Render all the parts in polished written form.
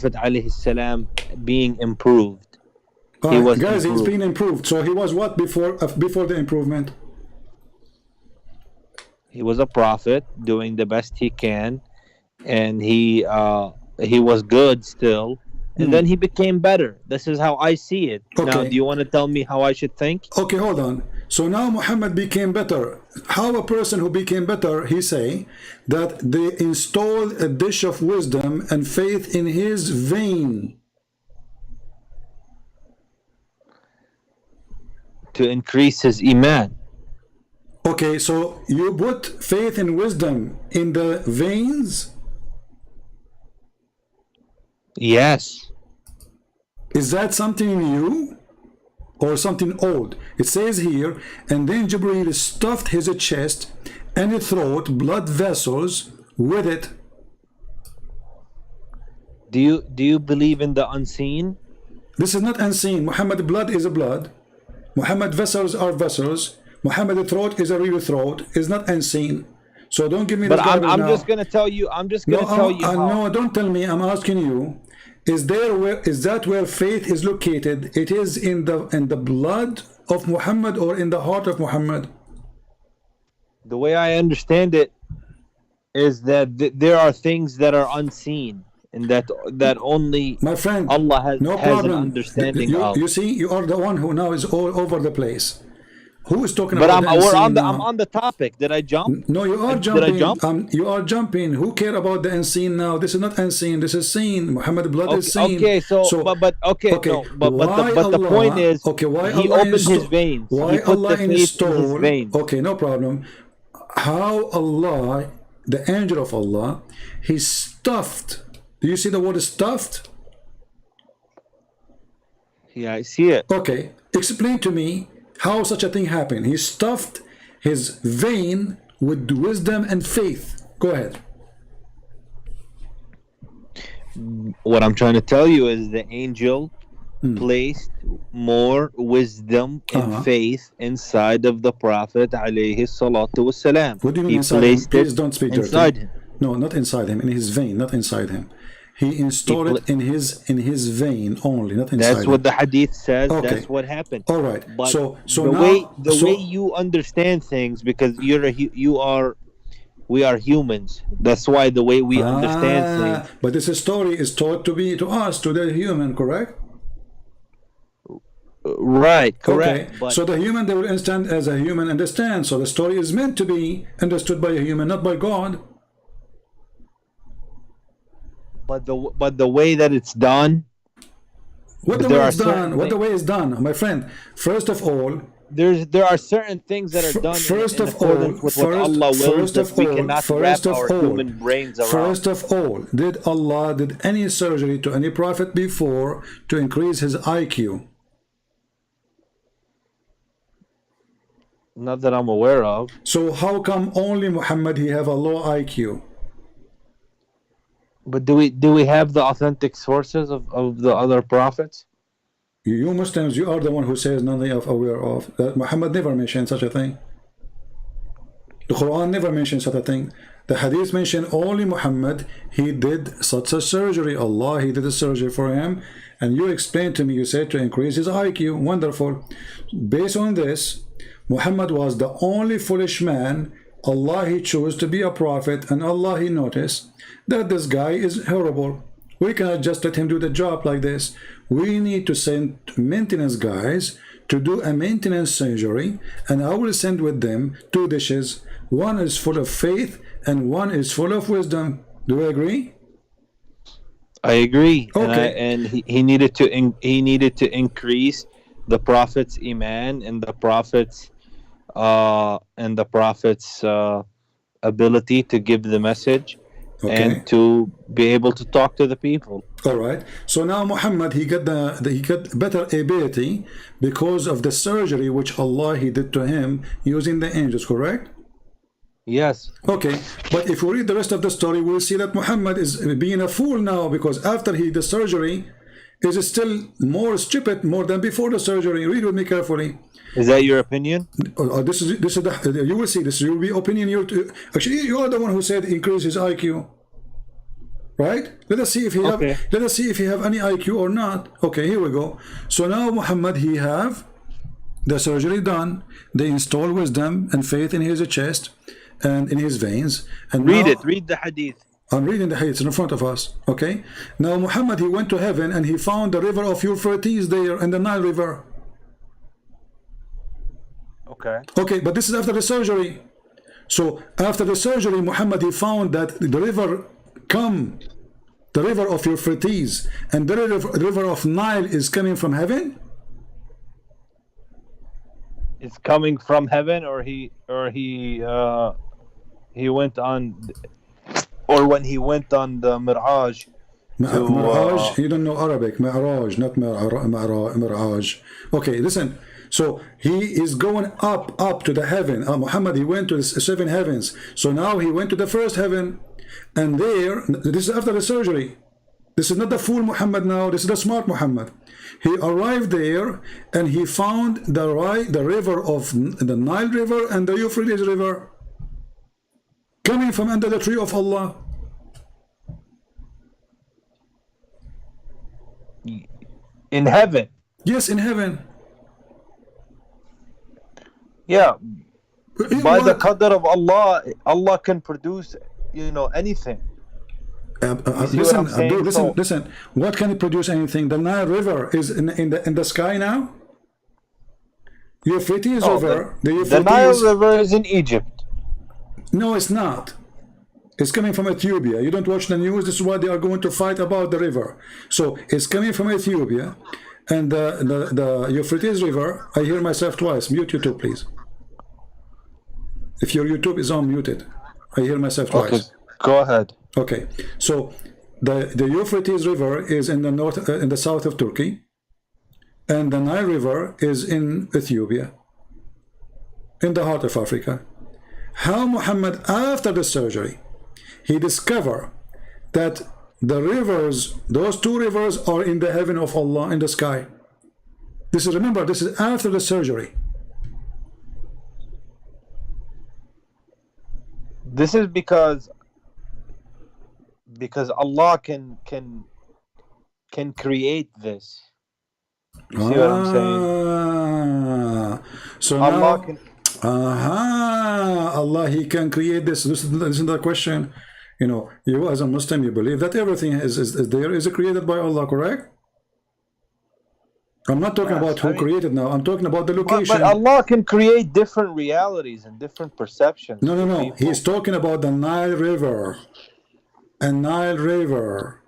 alayhi salam being improved. All He right, was guys, he's improved. been improved. So he was what before the improvement? He was a prophet doing the best he can, and he was good still, and then he became better. This is how I see it. Now, do Okay. you want to tell me how I should think? Okay, hold on. So now Muhammad became better. How a person who became better, he say that they installed a dish of wisdom and faith in his vein. To increase his iman. Okay, so you put faith and wisdom in the veins? Yes. Is that something new or something old? It says here, and then Jibreel stuffed his chest and throat, blood vessels with it. Do you believe in the unseen? This is not unseen. Muhammad blood is a blood. Muhammad vessels are vessels. Muhammad throat is a real throat. It's not unseen. So don't give me this garbage now. I'm just gonna tell you. I'm just gonna tell you. No, don't tell me. I'm asking you. Is that where faith is located? It is in the blood of Muhammad or in the heart of Muhammad? The way I understand it is that there are things that are unseen, and that only my friend, Allah has an understanding of. You see, you are the one who now is all over the place. Who is talking but about the unseen now? I'm on the topic. Did I jump? No, you are jumping. Did I jump? You are jumping. Who care about the unseen now? This is not unseen. This is seen. Muhammad blood is seen. Okay, so but the point is, why he Allah opened his veins. Why he put Allah the faith in his installed? veins. Okay, no problem. How Allah, the angel of Allah, he stuffed. Do you see the word stuffed? Yeah, I see it. Okay, explain to me how such a thing happened. He stuffed his vein with wisdom and faith. Go ahead. What I'm trying to tell you is the angel placed more wisdom and faith inside of the Prophet alayhi salatu wasalam. What do you mean He inside him? placed Please it don't speak inside dirty. him. No, not inside him. In his vein, not inside him. He installed it in his vein only, not inside. That's what the hadith says. Okay. That's what happened. All right. But so the way you understand things, because we are humans. That's why the way we understand things. But this story is taught to us, to the human, correct? Right, correct. Okay. But so the human, they will understand as a human understands. So the story is meant to be understood by a human, not by God. But the way that it's done. What the way it's done? What the way is done, my friend? First of all, there are certain things that are done in accordance with what Allah wills that we cannot wrap our human brains around. First of all, did Allah did any surgery to any prophet before to increase his IQ? Not that I'm aware of. So how come only Muhammad he have a low IQ? But do we have the authentic sources of the other prophets? You Muslims, you are the one who says nothing of aware of that. Muhammad never mentioned such a thing. The Quran never mentioned such a thing. The Hadith mentioned only Muhammad. He did such a surgery. Allah, he did a surgery for him. And you explained to me, you said to increase his IQ. Wonderful. Based on this, Muhammad was the only foolish man Allah he chose to be a prophet, and Allah he noticed that this guy is horrible. We cannot just let him do the job like this. We need to send maintenance guys to do a maintenance surgery, and I will send with them 2 dishes. One is full of faith and one is full of wisdom. Do you agree? I agree. Okay. And he needed to increase the prophet's iman and the prophet's ability to give the message. Okay. And to be able to talk to the people. All right. So now Muhammad he got better ability because of the surgery which Allah he did to him using the angels, correct? Yes. Okay. But if we read the rest of the story, we'll see that Muhammad is being a fool now, because after he did the surgery, is still more stupid more than before the surgery. Read with me carefully. Is that your opinion? This is you will see. This will be opinion. Actually, you are the one who said increase his IQ. right? Let us see if he have. Let us see if he have any IQ or not. Okay, here we go. So now Muhammad, he have the surgery done. They install wisdom and faith in his chest and in his veins. And read now, it. Read the hadith. I'm reading the hadith in front of us. Okay. Now Muhammad, he went to heaven and he found the river of Euphrates there in the Nile River. Okay. Okay, but this is after the surgery. So after the surgery, Muhammad, he found that the river the river of Euphrates and the river of Nile is coming from heaven. It's coming from heaven, or he went on, or when he went on the Miraj. Miraj, you don't know Arabic. Miraj, not Miraj. Okay, listen. So he is going up to the heaven. Muhammad, he went to the 7 heavens. So now he went to the first heaven, and there, this is after the surgery. This is not the fool Muhammad now. This is the smart Muhammad. He arrived there, and he found the river of the Nile River and the Euphrates River coming from under the tree of Allah. In heaven. Yes, in heaven. Yeah, by the qadr of Allah, Allah can produce, anything. Listen, Abdul, listen. What can it produce? Anything? The Nile River is in the sky now. Euphrates River. The Nile River is in Egypt. No, it's not. It's coming from Ethiopia. You don't watch the news. This is why they are going to fight about the river. So it's coming from Ethiopia, and the Euphrates River. I hear myself twice. Mute YouTube, please. If your YouTube is on, muted. I hear myself twice. Okay, go ahead. Okay, so the Euphrates River is in the north, in the south of Turkey, and the Nile River is in Ethiopia, in the heart of Africa. How Muhammad, after the surgery, he discovered that the rivers, those 2 rivers, are in the heaven of Allah, in the sky. This is, remember, this is after the surgery. This is because Allah can create this. You see what I'm saying? So Allah can. Allah, he can create this. This is the question. You as a Muslim, you believe that everything is created by Allah, correct? I'm not talking about who created now. I'm talking about the location. But Allah can create different realities and different perceptions. No. He's talking about the Nile River. And Nile River.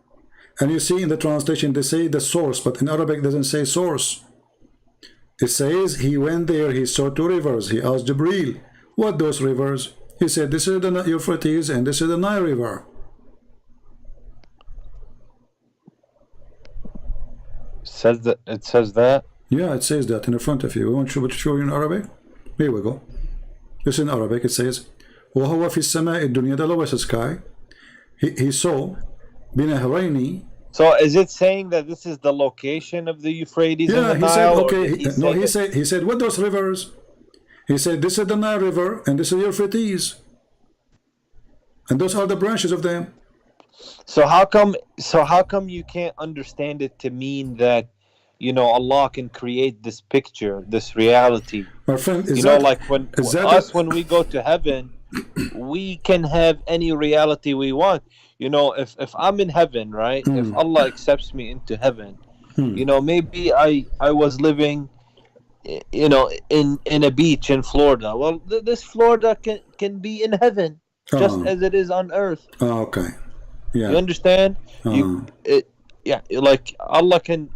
And you see in the translation, they say the source, but in Arabic it doesn't say source. It says he went there, he saw 2 rivers. He asked Jibreel, what those rivers? He said, this is the Euphrates and this is the Nile River. It says that? Yeah, it says that in the front of you. We want to show you in Arabic? Here we go. This is in Arabic. It says, وَهُوَ فِي السَّمَاءِ الدُّنْيَا, the lowest sky. He saw بِنَهْرَيْنِ. So is it saying that this is the location of the Euphrates and the Nile? He said, what those rivers? He said, this is the Nile River and this is Euphrates. And those are the branches of them. So how come you can't understand it to mean that Allah can create this picture, this reality? My friend, when we go to heaven, we can have any reality we want. If I'm in heaven, right? If Allah accepts me into heaven, maybe I was living in a beach in Florida. Well, this Florida can be in heaven just as it is on earth. Okay. Yeah. You understand? Like Allah can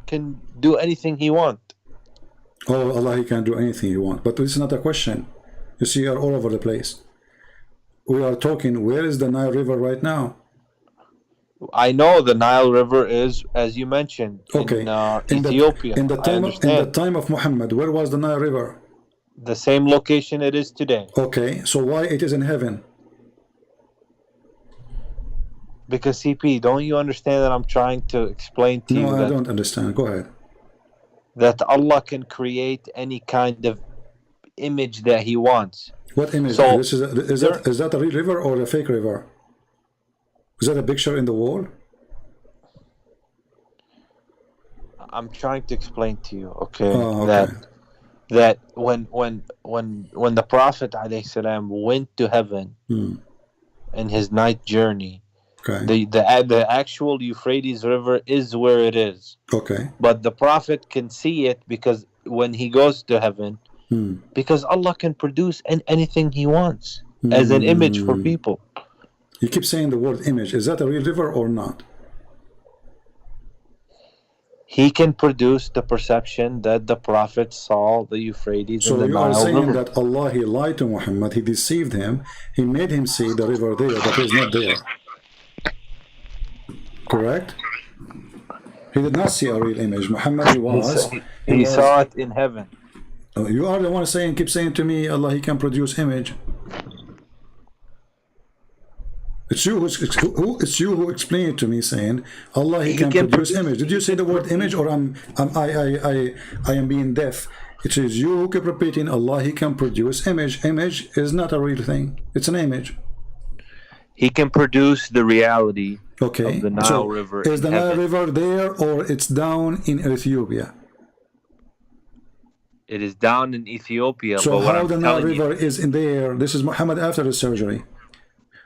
do anything He wants. Oh, Allah, He can do anything He wants. But this is not a question. You see, you're all over the place. We are talking, where is the Nile River right now? I know the Nile River is, as you mentioned, in Ethiopia. In the time of Muhammad, where was the Nile River? The same location it is today. Okay, so why it is in heaven? Because CP, don't you understand that I'm trying to explain to you? No, I don't understand. Go ahead. That Allah can create any kind of image that He wants. What image? Is that a real river or a fake river? Is that a picture in the wall? I'm trying to explain to you, okay, Okay. that when the Prophet alayhi salam went to heaven in his night journey, Okay. the actual Euphrates River is where it is. Okay. But the Prophet can see it because when he goes to heaven, because Allah can produce anything He wants as an image for people. You keep saying the word image. Is that a real river or not? He can produce the perception that the Prophet saw the Euphrates and the Nile So you are saying River. that Allah, He lied to Muhammad, He deceived him, He made him see the river there, but it's not there. Correct? He did not see a real image. Muhammad, he saw it in heaven. You are the one saying, keep saying to me, Allah, He can produce image. It's you who explained it to me, saying Allah He can produce image. Did you say the word image, or I am being deaf? It is you who keep repeating Allah He can produce image. Image is not a real thing. It's an image. He can produce the reality of the Nile River. Is the Nile River there, or it's down in Ethiopia? It is down in Ethiopia. So how the Nile River is in there? This is Muhammad after the surgery.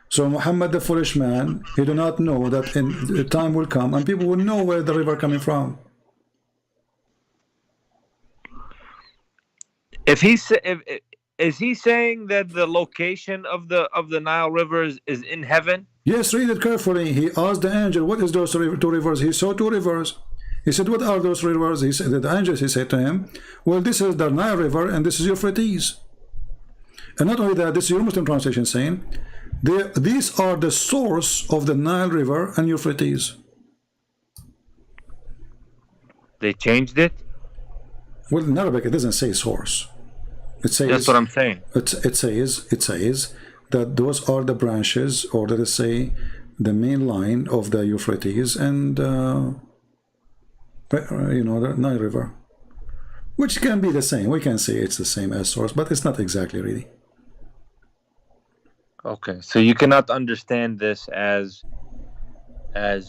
So Muhammad, the foolish man, he do not know that the time will come and people will know where the river coming from. Is he saying that the location of the Nile River is in heaven? Yes, read it carefully. He asked the angel, "What is those two rivers?" He saw two rivers. He said, "What are those rivers?" He said, the angel, he said to him, "Well, this is the Nile River and this is Euphrates." And not only that, this is your Muslim translation saying, these are the source of the Nile River and Euphrates. They changed it? Well, in Arabic, it doesn't say source. It says, that's what I'm saying. It says that those are the branches, or let us say, the main line of the Euphrates and, the Nile River. Which can be the same. We can say it's the same as source, but it's not exactly really. Okay, so you cannot understand this as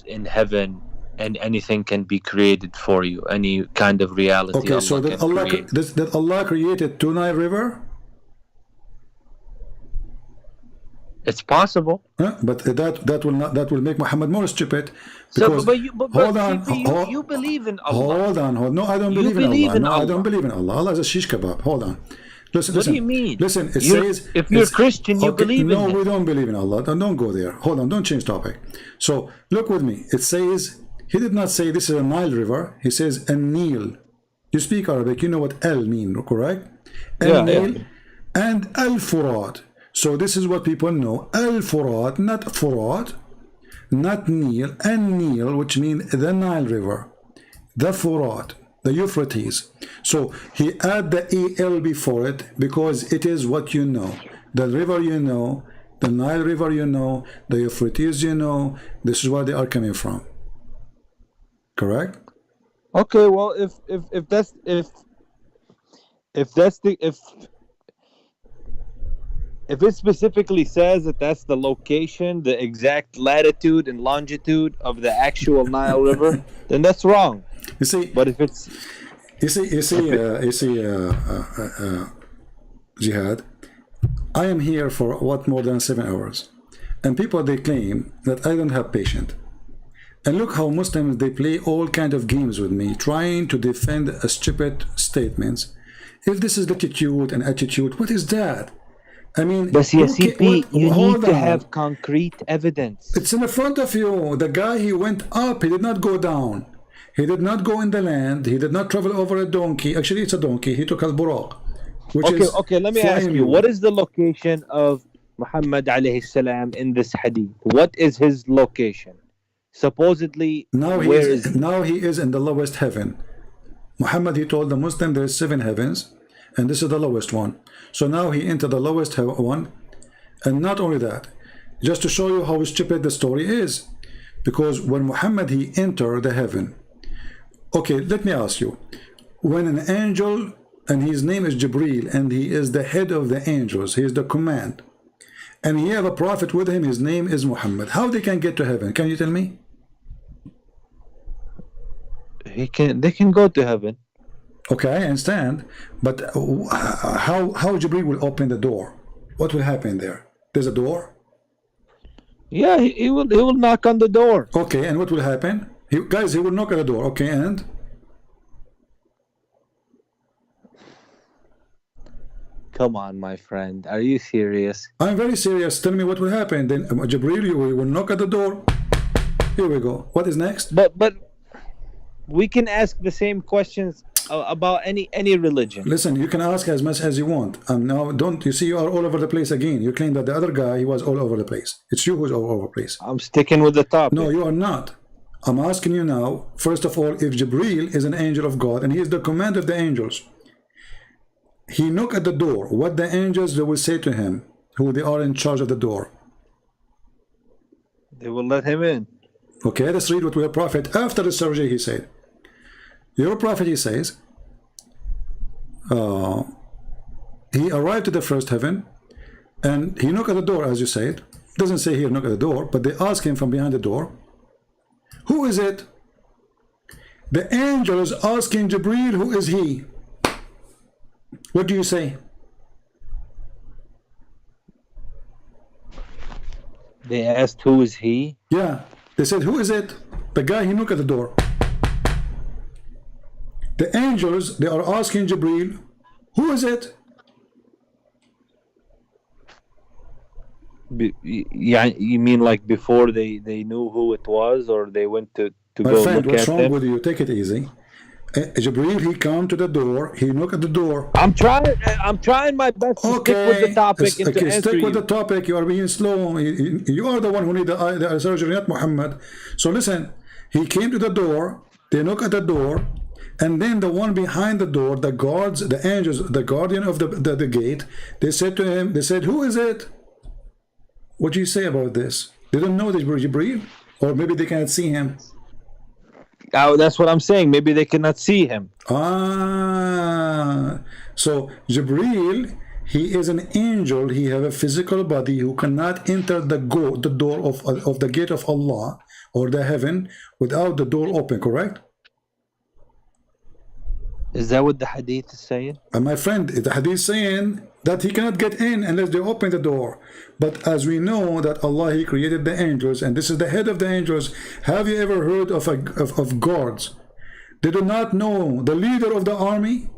in heaven and anything can be created for you, any kind of reality. Okay, Allah so that Allah created two Nile River? It's possible. But that will make Muhammad more stupid. Because you believe in Allah. Hold on. No, I don't believe in Allah. I don't believe in Allah. Allah is a shish kebab. Hold on. Listen, what do you mean? Listen, it says... If you're Christian, you believe in Him. No, we don't believe in Allah. Don't go there. Hold on, don't change topic. So, look with me. It says, he did not say this is a Nile River. He says a Nile. You speak Arabic, you know what El mean, correct? Nile and Al-Furat. So this is what people know. Al-Furat, not Furat, not Nile, and Nile, which means the Nile River. The Furat, the Euphrates. So he add the EL before it because it is what you know. The river you know, the Nile River you know, the Euphrates you know. This is where they are coming from. Correct? Okay, well, if it specifically says that that's the location, the exact latitude and longitude of the actual Nile River, then that's wrong. You see, but if it's Jihad, I am here for what, more than 7 hours, and people, they claim that I don't have patience. And look how Muslims, they play all kind of games with me, trying to defend a stupid statements. If this is attitude and attitude, what is that? I mean, but CP, you need to have concrete evidence. It's in the front of you. The guy, he went up, he did not go down. He did not go in the land. He did not travel over a donkey. Actually, it's a donkey. He took al-Buraq. Okay, let me ask you, what is the location of Muhammad alayhi salam in this hadith? What is his location? Supposedly, now he is in the lowest heaven. Muhammad, he told the Muslim there is 7 heavens, and this is the lowest one. So now he entered the lowest one, and not only that, just to show you how stupid the story is, because when Muhammad, he entered the heaven. Okay, let me ask you, when an angel, and his name is Jibreel, and he is the head of the angels, he is the command, and he have a prophet with him, his name is Muhammad, how they can get to heaven? Can you tell me? They can go to heaven. Okay, I understand, but how Jibreel will open the door? What will happen there? There's a door. Yeah, he will knock on the door. Okay, and what will happen? Guys, he will knock at the door. Okay, and come on, my friend, are you serious? I'm very serious. Tell me what will happen. Then Jibreel, you will knock at the door. Here we go. What is next? But we can ask the same questions about any religion. Listen, you can ask as much as you want. Now, don't you see you are all over the place again? You claim that the other guy, he was all over the place. It's you who's all over the place. I'm sticking with the topic. No, you are not. I'm asking you now, first of all, if Jibreel is an angel of God and he is the commander of the angels, he knock at the door. What the angels they will say to him, who they are in charge of the door? They will let him in. Okay, let's read what your prophet, after the surgery, he said. Your prophet, he says, he arrived to the first heaven and he knocked at the door, as you said. Doesn't say here knock at the door, but they ask him from behind the door, who is it? The angel is asking Jibreel, who is he? What do you say? They asked, who is he? Yeah, they said, who is it? The guy he knocked at the door. The angels, they are asking Jibreel, who is it? Yeah, you mean like before they knew who it was, or they went to My go friend, look what's at wrong them? with you? Take it easy. Jibreel, he come to the door, he knock at the door. I'm trying my best to stick with the topic and to answer stick with you. the topic. You are being slow. You are the one who need the surgery, not Muhammad. So listen, he came to the door, they knock at the door, and then the one behind the door, the guards, the angels, the guardian of the gate, they said to him, they said, who is it? What do you say about this? They don't know this Jibreel, or maybe they cannot see him. Oh, that's what I'm saying. Maybe they cannot see him. So Jibreel, he is an angel. He have a physical body who cannot enter the door of the gate of Allah or the heaven without the door open. Correct? Is that what the hadith is saying? And my friend, the hadith is saying that he cannot get in unless they open the door. But as we know that Allah, he created the angels, and this is the head of the angels. Have you ever heard of guards? They do not know the leader of the army.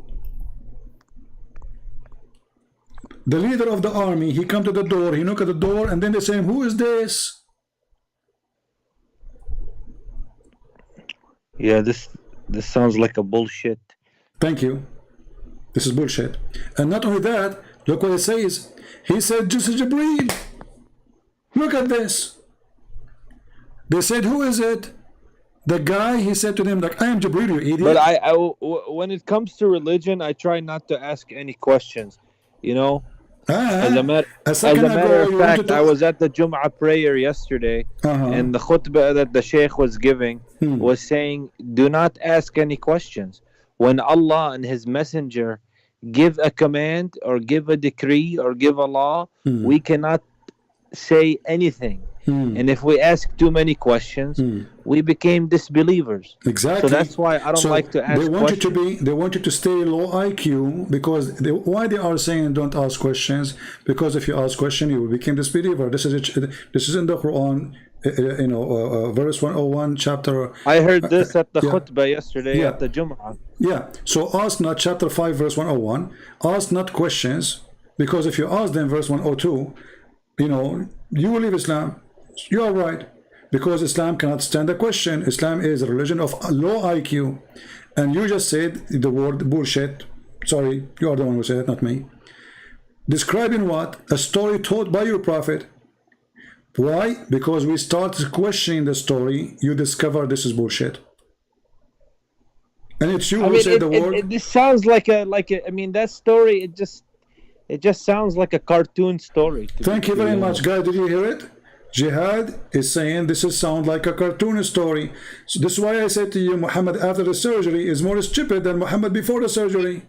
The leader of the army, he come to the door, he knock at the door, and then they say, who is this? Yeah, this sounds like a bullshit. Thank you. This is bullshit. And not only that, look what it says. He said, just Jibreel. Look at this. They said, who is it? The guy, he said to them, like, I am Jibreel, you idiot. But when it comes to religion, I try not to ask any questions. You know? As a matter of fact, I was at the Jum'ah prayer yesterday, and the khutbah that the Sheikh was giving was saying, do not ask any questions. When Allah and His Messenger give a command or give a decree or give a law, we cannot say anything. And if we ask too many questions, we became disbelievers. Exactly. So that's why I don't like to ask questions. They want you to stay low IQ because why they are saying don't ask questions? Because if you ask questions, you will become disbeliever. This is in the Quran. Verse 101, chapter. I heard this at the khutbah yesterday at the Jum'ah. Yeah. So ask not, chapter 5, verse 101. Ask not questions, because if you ask them, verse 102, you will leave Islam. You are right, because Islam cannot stand a question. Islam is a religion of low IQ, and you just said the word bullshit. Sorry, you are the one who said it, not me. Describing what? A story told by your prophet. Why? Because we start questioning the story, you discover this is bullshit. And it's you who said the word. This sounds like a that story, it just sounds like a cartoon story. Thank you very much, guys. Did you hear it? Jihad is saying this is sound like a cartoon story. So this is why I said to you, Muhammad after the surgery is more stupid than Muhammad before the surgery.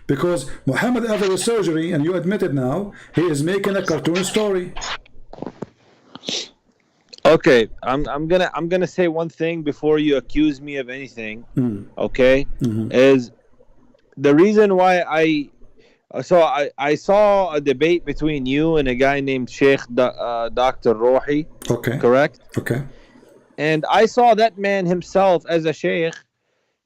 Because Muhammad after the surgery, and you admit it now, he is making a cartoon story. Okay, I'm gonna say one thing before you accuse me of anything. Okay, is the reason why I saw a debate between you and a guy named Sheikh Dr. Rohi. Okay. Correct. Okay. And I saw that man himself as a sheikh.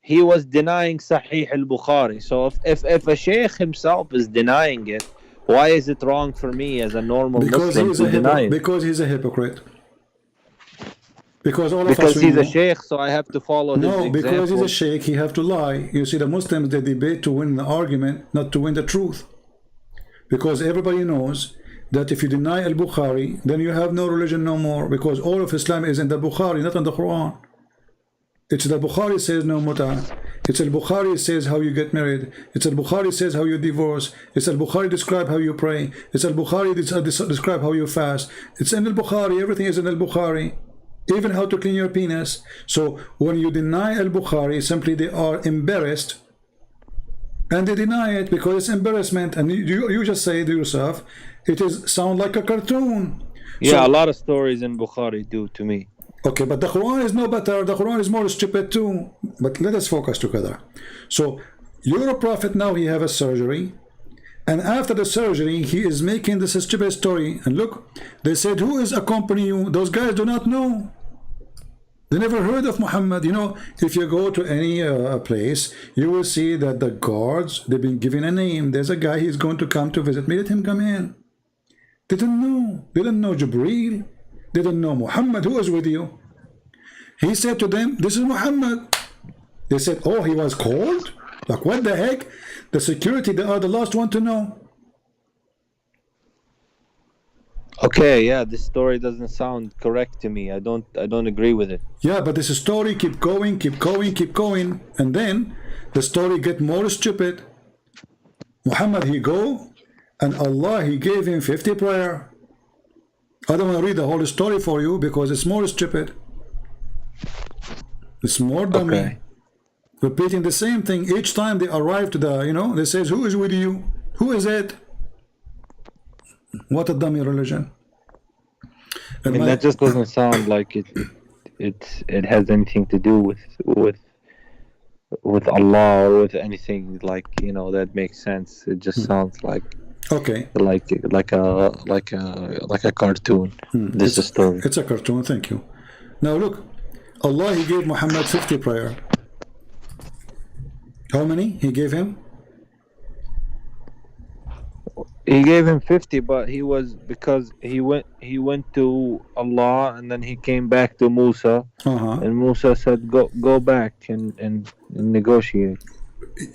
He was denying Sahih al-Bukhari. So if a sheikh himself is denying it, why is it wrong for me as a normal Muslim to deny it? Because he's a hypocrite. Because he's a sheikh, so I have to follow his example. No, because he's a sheikh, he have to lie. You see, the Muslims, they debate to win the argument, not to win the truth. Because everybody knows that if you deny al-Bukhari, then you have no religion no more. Because all of Islam is in the Bukhari, not in the Quran. It's the Bukhari says no muta. It's al-Bukhari says how you get married. It's al-Bukhari says how you divorce. It's al-Bukhari describe how you pray. It's al-Bukhari describe how you fast. It's in al-Bukhari. Everything is in al-Bukhari. Even how to clean your penis. So when you deny al-Bukhari, simply they are embarrassed, and they deny it because it's embarrassment. And you just say to yourself, it is sound like a cartoon. Yeah, so, a lot of stories in Bukhari do to me. Okay, but the Quran is no better. The Quran is more stupid too. But let us focus together. So your prophet now, he have a surgery, and after the surgery he is making this stupid story. And look, they said, who is accompanying you? Those guys do not know. They never heard of Muhammad. You know, if you go to any place, you will see that the guards, they've been given a name. There's a guy, he's going to come to visit me, let him come in. They didn't know. They didn't know Jibreel. They didn't know Muhammad. Who is with you? He said to them, this is Muhammad. They said, oh, he was called? Like, what the heck? The security, they are the last one to know. Okay, yeah, this story doesn't sound correct to me. I don't agree with it. Yeah, but this story keep going, and then the story get more stupid. Muhammad, he go, and Allah, he gave him 50 prayer. I don't want to read the whole story for you because it's more stupid. It's more dummy. Okay. Repeating the same thing each time they arrive to the, they says, who is with you? Who is it? What a dummy religion. I mean, that just doesn't sound like it has anything to do with Allah or with anything like, that makes sense. It just sounds like like a cartoon. This is a story. It's a cartoon. Thank you. Now look, Allah, he gave Muhammad 50 prayer. How many he gave him? He gave him 50, but because he went to Allah and then he came back to Musa, and Musa said, go back and negotiate.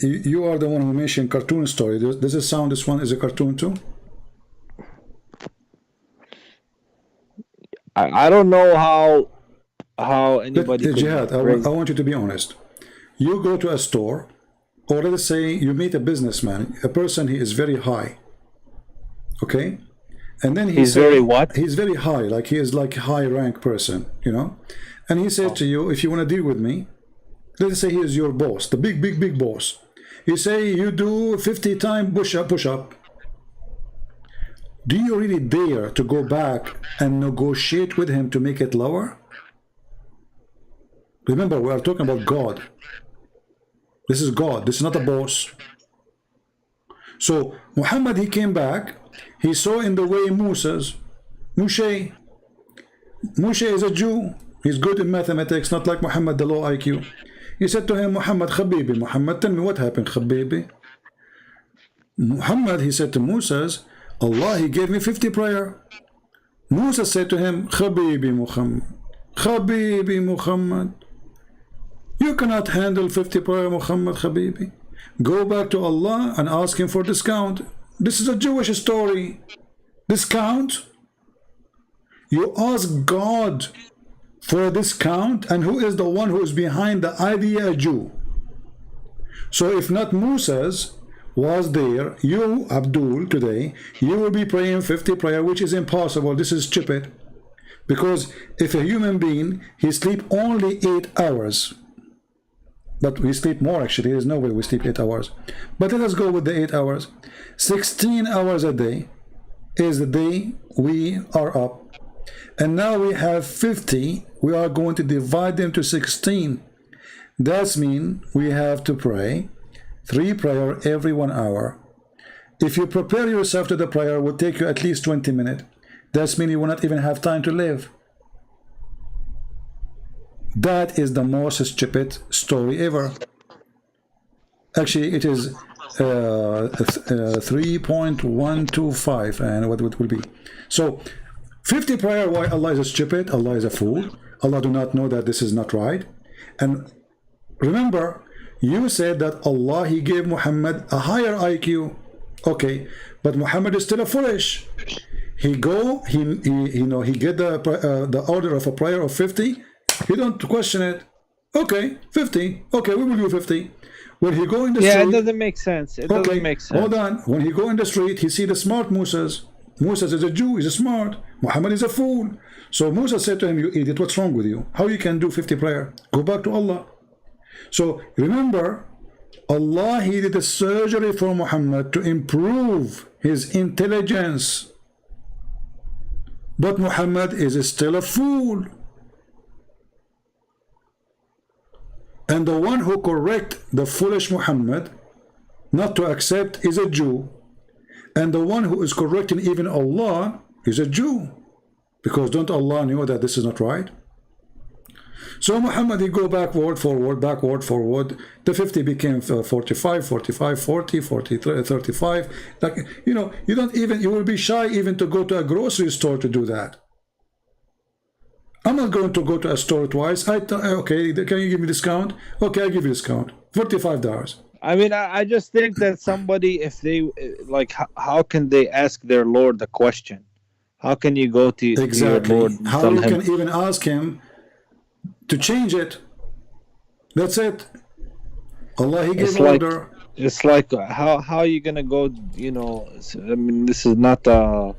You are the one who mentioned cartoon story. Does it sound this one is a cartoon too? I don't know how anybody. Jihad, I want you to be honest. You go to a store, or let's say you meet a businessman, a person, he is very high. Okay, and then he's very what? He's very high, like he is like a high rank person, and he said to you, if you want to deal with me, let's say he is your boss, the big boss. He say you do 50 times push up. Do you really dare to go back and negotiate with him to make it lower? Remember, we are talking about God. This is God. This is not a boss. So Muhammad, he came back. He saw in the way Moshe is a Jew. He's good in mathematics, not like Muhammad, the low IQ. He said to him, Muhammad, Khabibi, Muhammad, tell me what happened, Khabibi. Muhammad, he said to Moses, Allah, he gave me 50 prayer. Musa said to him, Khabibi Muhammad, Khabibi Muhammad, you cannot handle 50 prayer, Muhammad, Khabibi. Go back to Allah and ask him for discount. This is a Jewish story. Discount? You ask God for a discount, and who is the one who is behind the idea, a Jew? So if not Moses was there, you, Abdul, today, you will be praying 50 prayer, which is impossible. This is stupid. Because if a human being, he sleep only 8 hours. But we sleep more, actually. There's no way we sleep 8 hours. But let us go with the 8 hours. 16 hours a day is the day we are up. And now we have 50. We are going to divide them to 16. That means we have to pray 3 prayers every 1 hour. If you prepare yourself to the prayer, it will take you at least 20 minutes. That means you will not even have time to live. That is the most stupid story ever. Actually, it is 3.125, and what it will be. So 50 prayer why Allah is stupid, Allah is a fool, Allah do not know that this is not right. And remember, you said that Allah, he gave Muhammad a higher IQ. Okay, but Muhammad is still a foolish. He get the order of a prayer of 50. He don't question it. Okay, 50. Okay, we will do 50. When he go in the street, it doesn't make sense. It doesn't make sense. Hold on. When he go in the street, he see the smart Musas. Musa is a Jew. He's a smart. Muhammad is a fool. So Musa said to him, "You idiot! What's wrong with you? How you can do 50 prayer? Go back to Allah." So remember, Allah, he did a surgery for Muhammad to improve his intelligence. But Muhammad is still a fool. And the one who correct the foolish Muhammad not to accept is a Jew. And the one who is correcting even Allah is a Jew. Because don't Allah know that this is not right? So Muhammad, he go backward, forward, backward, forward. The 50 became 45, 45, 40, 43, 35. Like, you know, you will be shy even to go to a grocery store to do that. I'm not going to go to a store twice. Okay, can you give me discount? Okay, I'll give you discount. $45. I mean, I just think that somebody, if they, like, how can they ask their Lord a question? How can you go to your Lord? How you can even ask him to change it? That's it. Allah, he gave order. It's like, how are you going to go, you know, I mean, this is not a...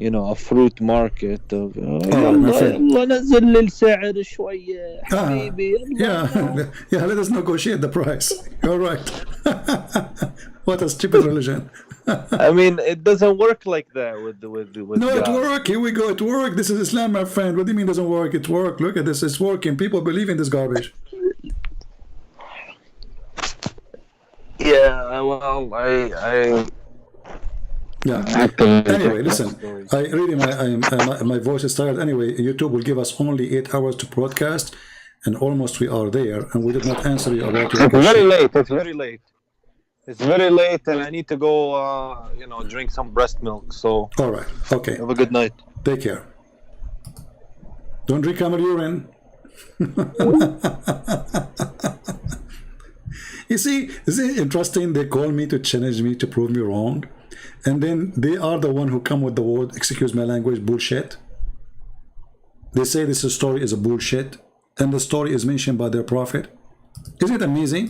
you know, a fruit market of الله نزل السعر شوية حبيبي. Yeah, let us negotiate the price. You're right. What a stupid religion. I mean, it doesn't work like that with No, God. It work. Here we go. It work. This is Islam, my friend. What do you mean it doesn't work? It work. Look at this. It's working. People believe in this garbage. Yeah, well, I Yeah. Anyway, listen. I really my voice is tired. Anyway, YouTube will give us only 8 hours to broadcast, and almost we are there, and we did not answer you about your question. It's very late. It's very late. It's very late, and I need to go. You know, drink some breast milk. So. All right. Okay. Have a good night. Take care. Don't drink camel urine. You see, is it interesting? They call me to challenge me to prove me wrong. And then they are the one who come with the word, excuse my language, bullshit. They say this story is a bullshit, and the story is mentioned by their prophet. Isn't it amazing?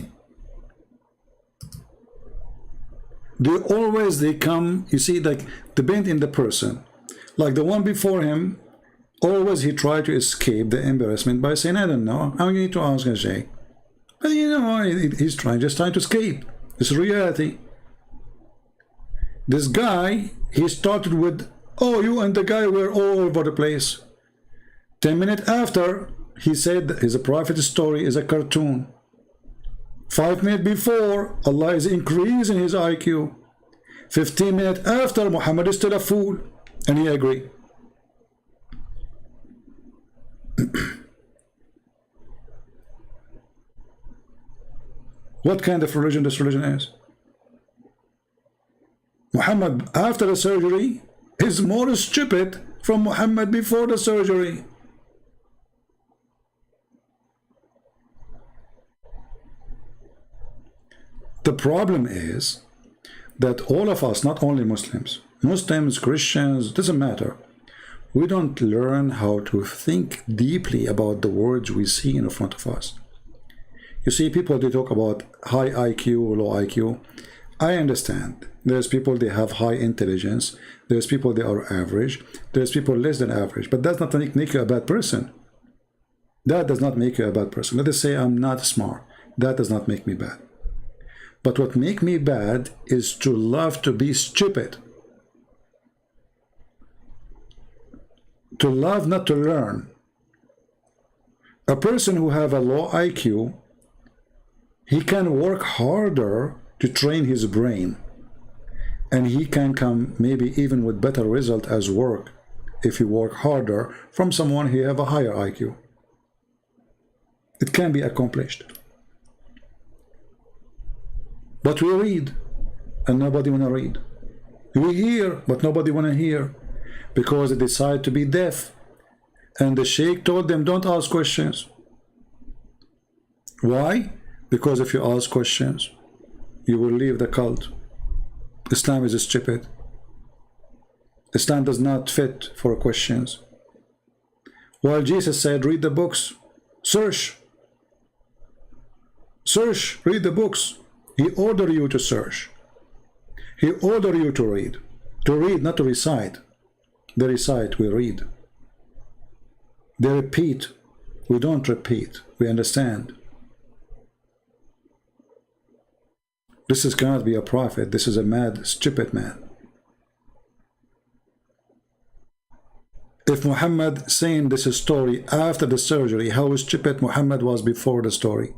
They come, you see, like, depending on the person. Like the one before him, always he tried to escape the embarrassment by saying, I don't know, I'm going to ask Jay. But you know, he's just trying to escape. It's reality. This guy, he started with, oh, you and the guy were all over the place. 10 minutes after, he said his prophet's story is a cartoon. 5 minutes before, Allah is increasing his IQ. 15 minutes after, Muhammad is still a fool. And he agreed. What kind of religion this religion is? Muhammad after the surgery is more stupid from Muhammad before the surgery. The problem is that all of us, not only Muslims, Christians, doesn't matter. We don't learn how to think deeply about the words we see in front of us. You see, people, they talk about high IQ, low IQ. I understand. There's people, they have high intelligence. There's people, they are average. There's people less than average. But that's not make you a bad person. That does not make you a bad person. Let us say I'm not smart. That does not make me bad. But what make me bad is to love to be stupid. to love, not to learn. A person who have a low IQ, he can work harder to train his brain, and he can come maybe even with better result as work if he work harder from someone who have a higher IQ. It can be accomplished. But we read and nobody wanna read. We hear but nobody wanna hear, because they decide to be deaf, and the sheikh told them don't ask questions. Why? Because if you ask questions, you will leave the cult. Islam is stupid. Islam does not fit for questions. While Jesus said, read the books, search, read the books. He ordered you to search. He ordered you to read, not to recite. They recite, we read. They repeat, we don't repeat, we understand. This cannot be a prophet. This is a mad, stupid man. If Muhammad saying this story after the surgery, how stupid Muhammad was before the story.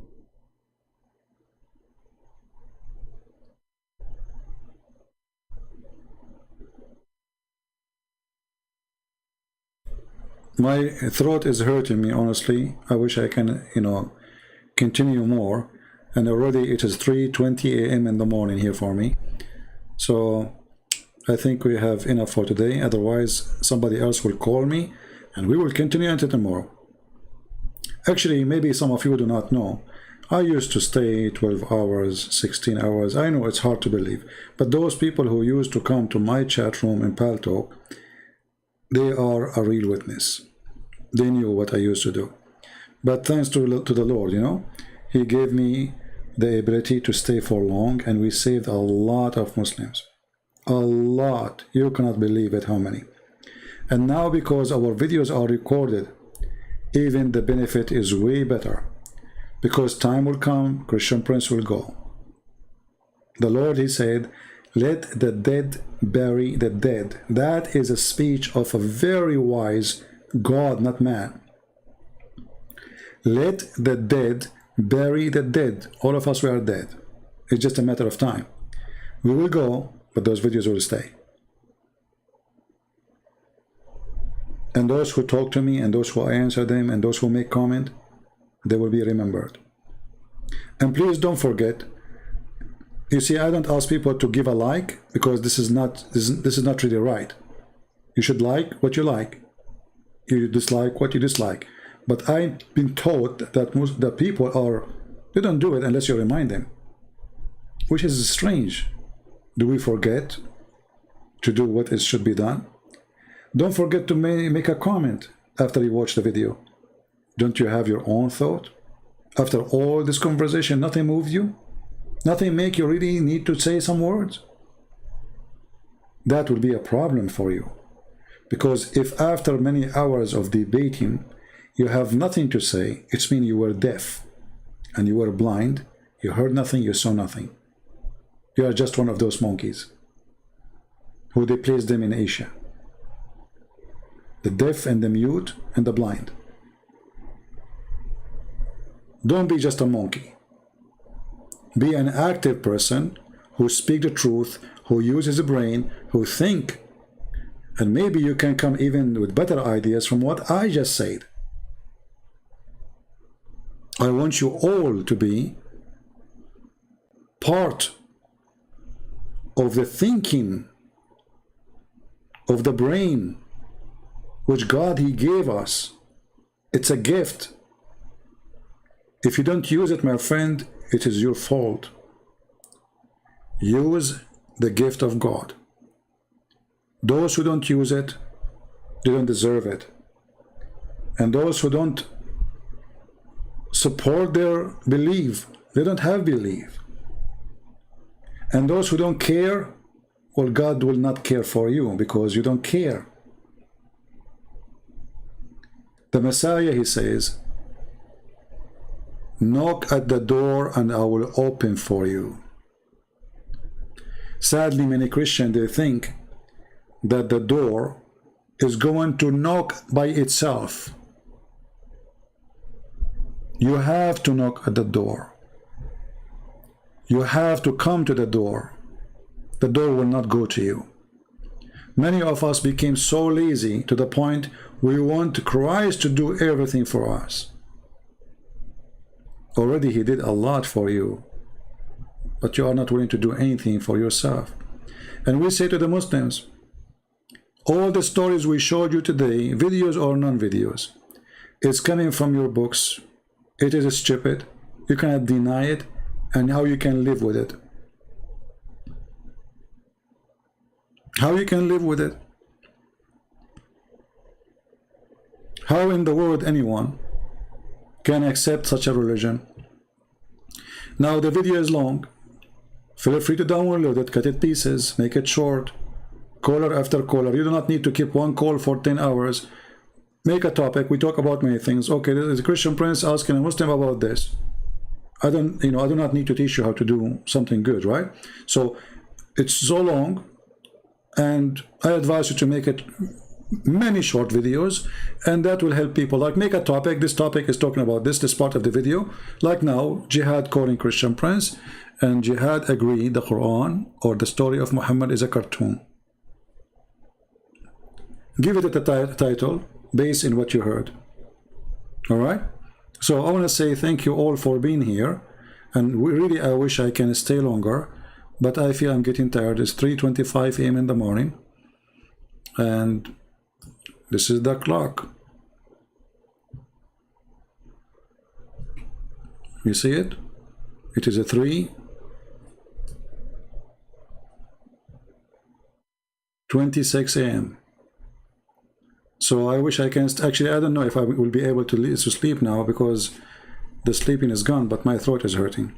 My throat is hurting me, honestly. I wish I can, continue more. And already it is 3:20 a.m. in the morning here for me. So I think we have enough for today. Otherwise, somebody else will call me and we will continue until tomorrow. Actually, maybe some of you do not know. I used to stay 12 hours, 16 hours. I know it's hard to believe. But those people who used to come to my chat room in PalTalk, they are a real witness. They knew what I used to do. But thanks to the Lord, He gave me the ability to stay for long, and we saved a lot of Muslims. A lot. You cannot believe it how many. And now, because our videos are recorded, even the benefit is way better. Because time will come, Christian Prince will go. The Lord, He said, let the dead bury the dead. That is a speech of a very wise God, not man. Let the dead bury the dead. All of us, we are dead. It's just a matter of time. We will go, but those videos will stay. And those who talk to me, and those who answer them, and those who make comment, they will be remembered. And please don't forget, you see, I don't ask people to give a like, because this is not really right. You should like what you like. You dislike what you dislike. But I've been taught that the people they don't do it unless you remind them, which is strange. Do we forget to do what should be done? Don't forget to make a comment after you watch the video. Don't you have your own thought? After all this conversation, nothing moved you? Nothing make you really need to say some words? That will be a problem for you. Because if after many hours of debating, you have nothing to say, it means you were deaf and you were blind, you heard nothing, you saw nothing. You are just one of those monkeys who they placed them in Asia. The deaf and the mute and the blind. Don't be just a monkey. Be an active person who speaks the truth, who uses his brain, who think, and maybe you can come even with better ideas from what I just said. I want you all to be part of the thinking of the brain which God He gave us. It's a gift. If you don't use it, my friend, it is your fault. Use the gift of God. Those who don't use it, they don't deserve it. And those who don't support their belief, they don't have belief. And those who don't care, well, God will not care for you because you don't care. The Messiah, He says, knock at the door and I will open for you. Sadly, many Christians, they think that the door is going to knock by itself. You have to knock at the door. You have to come to the door. The door will not go to you. Many of us became so lazy to the point we want Christ to do everything for us. Already he did a lot for you, but you are not willing to do anything for yourself. And we say to the Muslims, all the stories we showed you today, videos or non-videos, it's coming from your books. It is stupid. You cannot deny it, and how you can live with it. How you can live with it? How in the world anyone can accept such a religion? Now the video is long. Feel free to download it, cut it pieces, make it short, caller after caller. You do not need to keep one call for 10 hours. Make a topic. We talk about many things. Okay, there is a Christian prince asking a Muslim about this. I do not need to teach you how to do something good, right? So it's so long, and I advise you to make it many short videos, and that will help people. Like, make a topic. This topic is talking about this part of the video. Like now, Jihad calling Christian prince, and Jihad agreed the Quran or the story of Muhammad is a cartoon. Give it a title based in what you heard. All right? So I want to say thank you all for being here, and I wish I can stay longer, but I feel I'm getting tired. It's 3:25 a.m. in the morning, and this is the clock. You see it? It is a 3:26 a.m. So I wish I can actually, I don't know if I will be able to sleep now, because the sleeping is gone, but my throat is hurting.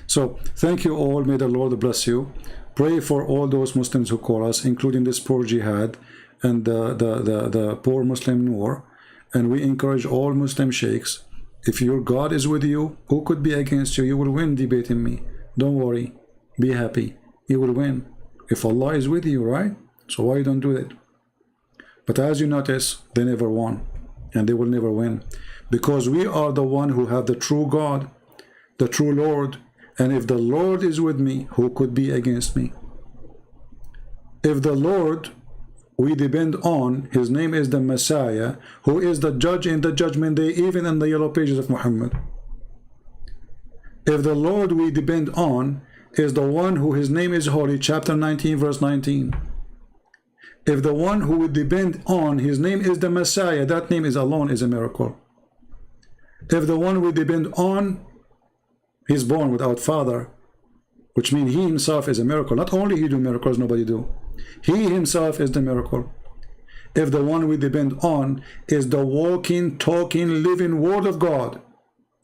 So thank you all. May the Lord bless you. Pray for all those Muslims who call us, including this poor Jihad and the poor Muslim Noor. And we encourage all Muslim sheikhs, if your God is with you, who could be against you? You will win debating me. Don't worry. Be happy. You will win. If Allah is with you, right? So why you don't do it? But as you notice, they never won, and they will never win, because we are the one who have the true God, the true Lord. And if the Lord is with me, who could be against me? If the Lord we depend on, his name is the Messiah, who is the judge in the judgment day, even in the yellow pages of Muhammad. If the Lord we depend on is the one who his name is holy, chapter 19 verse 19. If the one who we depend on, his name is the Messiah, that name is alone is a miracle. If the one we depend on, he's born without father, which means he himself is a miracle. Not only he do miracles, nobody do. He himself is the miracle. If the one we depend on is the walking, talking, living word of God,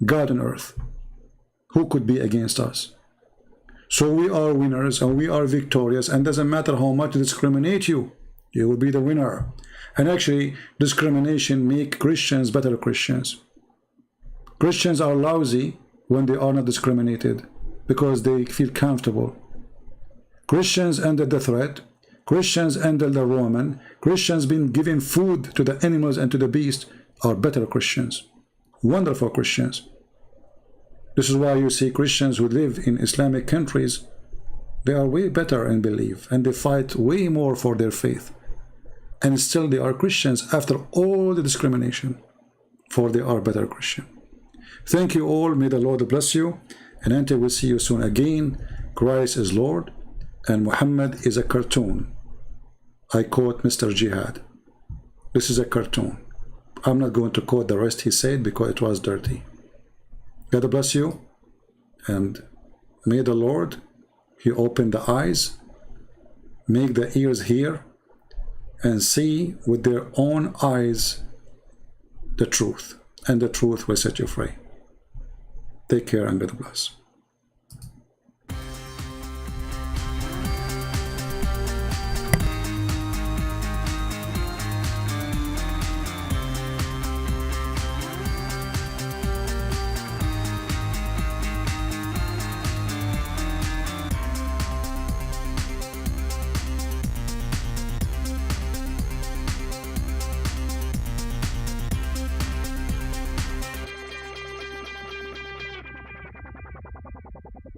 God on earth, who could be against us? So we are winners, and we are victorious, and doesn't matter how much they discriminate you, you will be the winner. And actually, discrimination make Christians better Christians. Christians are lousy when they are not discriminated, because they feel comfortable. Christians under the threat, Christians under the Roman, Christians being given food to the animals and to the beast are better Christians, wonderful Christians. This is why you see Christians who live in Islamic countries, they are way better in belief, and they fight way more for their faith. And still they are Christians after all the discrimination, for they are better Christian. Thank you all. May the Lord bless you. And until we see you soon again, Christ is Lord and Muhammad is a cartoon. I quote Mr. Jihad. This is a cartoon. I'm not going to quote the rest he said because it was dirty. God bless you, and may the Lord, he open the eyes, make the ears hear, and see with their own eyes the truth, and the truth will set you free. Take care and God bless.